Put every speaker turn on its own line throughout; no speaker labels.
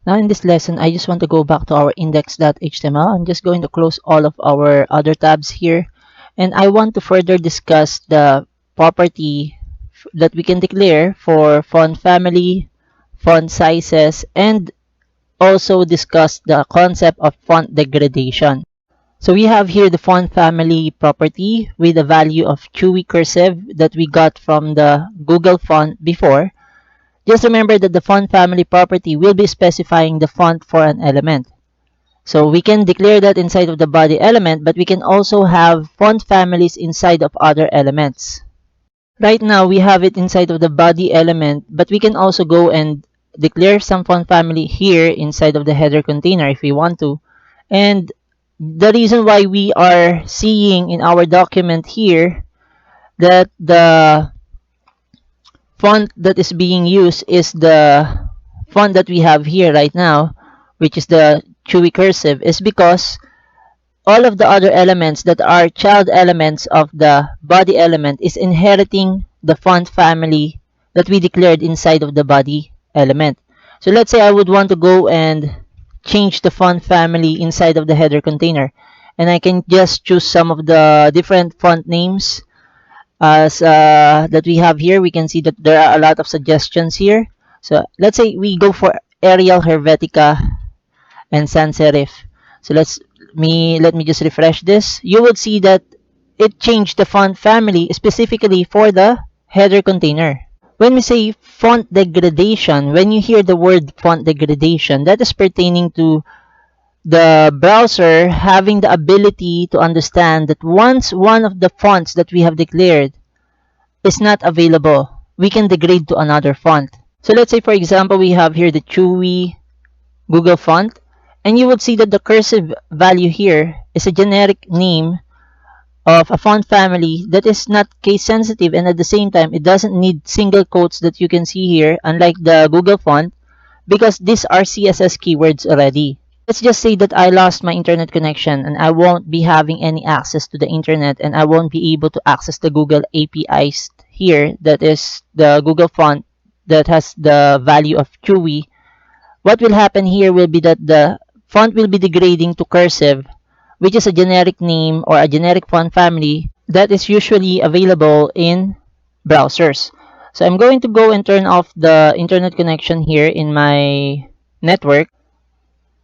Now in this lesson, I just want to go back to our index.html. I'm just going to close all of our other tabs here. And I want to further discuss the property that we can declare for font family, font sizes, and also discuss the concept of font degradation. So we have here the font family property with a value of chewy cursive that we got from the Google font before. Just remember that the font family property will be specifying the font for an element. So we can declare that inside of the body element, but we can also have font families inside of other elements. Right now, we have it inside of the body element, but we can also go and declare some font family here inside of the header container if we want to. And the reason why we are seeing in our document here that the font that is being used is the font that we have here right now, which is the chewy cursive, is because all of the other elements that are child elements of the body element is inheriting the font family that we declared inside of the body element. So let's say I would want to go and change the font family inside of the header container, and I can just choose some of the different font names as that we have here. We can see that there are a lot of suggestions here. So let's say we go for Arial, Helvetica, and sans serif. So let me just refresh this. You would see that it changed the font family specifically for the header container. When we say font degradation, when you hear the word font degradation, that is pertaining to the browser having the ability to understand that once one of the fonts that we have declared is not available, we can degrade to another font. So let's say, for example, we have here the Chewy Google font, and you would see that the cursive value here is a generic name of a font family that is not case sensitive, and at the same time it doesn't need single quotes that you can see here, unlike the Google font, because these are CSS keywords already. Let's just say that I lost my internet connection and I won't be having any access to the internet, and I won't be able to access the Google APIs here, that is the Google font that has the value of Chewy. What will happen here will be that the font will be degrading to cursive, which is a generic name or a generic font family that is usually available in browsers. So I'm going to go and turn off the internet connection here in my network.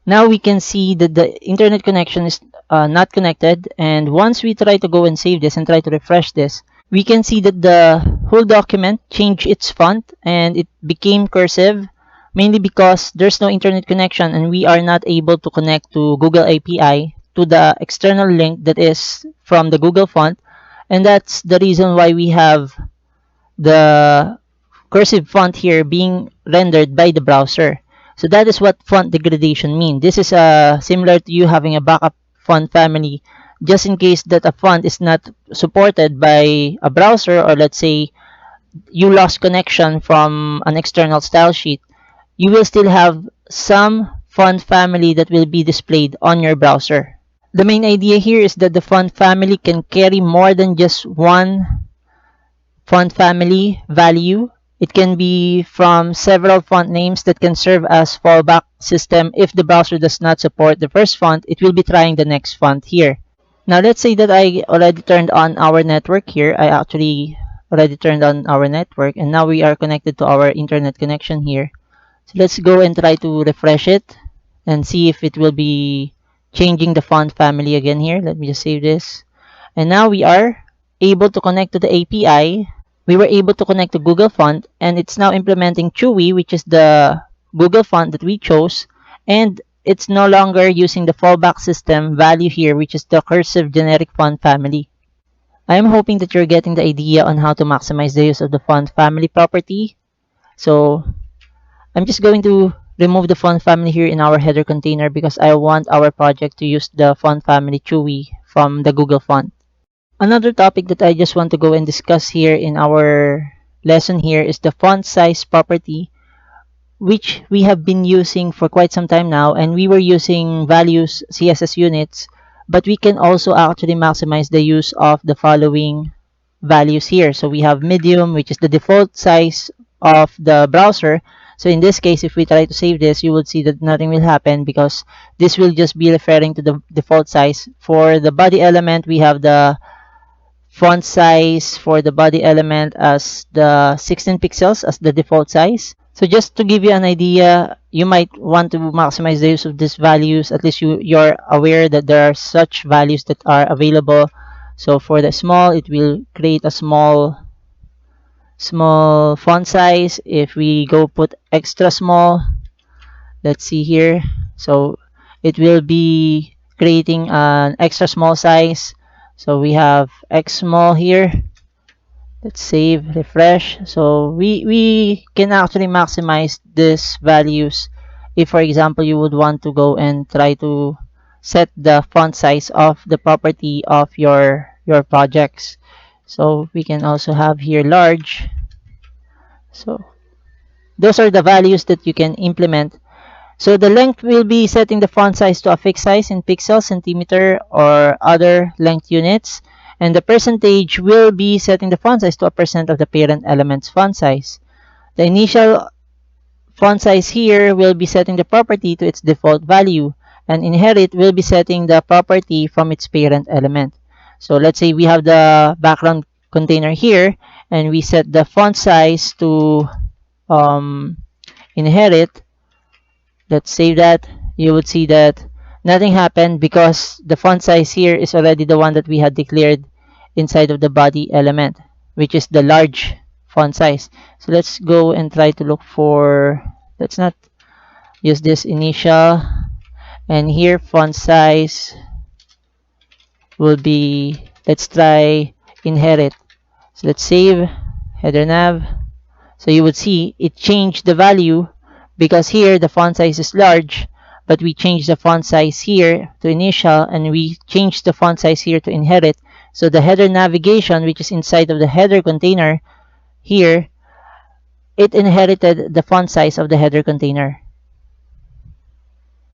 Now we can see that the internet connection is not connected, and once we try to go and save this and try to refresh this, we can see that the whole document changed its font and it became cursive, mainly because there's no internet connection and we are not able to connect to Google API to the external link that is from the Google font, and that's the reason why we have the cursive font here being rendered by the browser. So that is what font degradation means. This is similar to you having a backup font family just in case that a font is not supported by a browser, or let's say you lost connection from an external style sheet. You will still have some font family that will be displayed on your browser. The main idea here is that the font family can carry more than just one font family value. It can be from several font names that can serve as fallback system. If the browser does not support the first font, it will be trying the next font here. Now let's say that I already turned on our network here. I actually already turned on our network, and now we are connected to our internet connection here. So let's go and try to refresh it and see if it will be changing the font family again here. Let me just save this. And now we are able to connect to the API. We were able to connect to Google font, and it's now implementing Chewy, which is the Google font that we chose, and it's no longer using the fallback system value here, which is the cursive generic font family. I am hoping that you're getting the idea on how to maximize the use of the font family property. So I'm just going to remove the font family here in our header container because I want our project to use the font family Chewy from the Google font. Another topic that I just want to go and discuss here in our lesson here is the font size property, which we have been using for quite some time now, and we were using values CSS units, but we can also actually maximize the use of the following values here. So we have medium, which is the default size of the browser. So in this case, if we try to save this, you would see that nothing will happen because this will just be referring to the default size. For the body element, we have the font size for the body element as the 16 pixels as the default size. So just to give you an idea, you might want to maximize the use of these values. At least you're aware that there are such values that are available. So for the small, it will create a small font size. If we go put extra small, let's see here. So it will be creating an extra small size. So we have X small here. Let's save, refresh. So we can actually maximize these values if, for example, you would want to go and try to set the font size of the property of your projects. So we can also have here large. So those are the values that you can implement. So the length will be setting the font size to a fixed size in pixels, centimeter, or other length units. And the percentage will be setting the font size to a percent of the parent element's font size. The initial font size here will be setting the property to its default value. And inherit will be setting the property from its parent element. So let's say we have the background container here, and we set the font size to inherit. Let's save that. You would see that nothing happened because the font size here is already the one that we had declared inside of the body element, which is the large font size. So let's go and try to look for, let's not use this initial, and here font size will be, let's try inherit. So let's save, header nav. So you would see it changed the value because here the font size is large, but we changed the font size here to initial, and we changed the font size here to inherit. So the header navigation, which is inside of the header container here, it inherited the font size of the header container.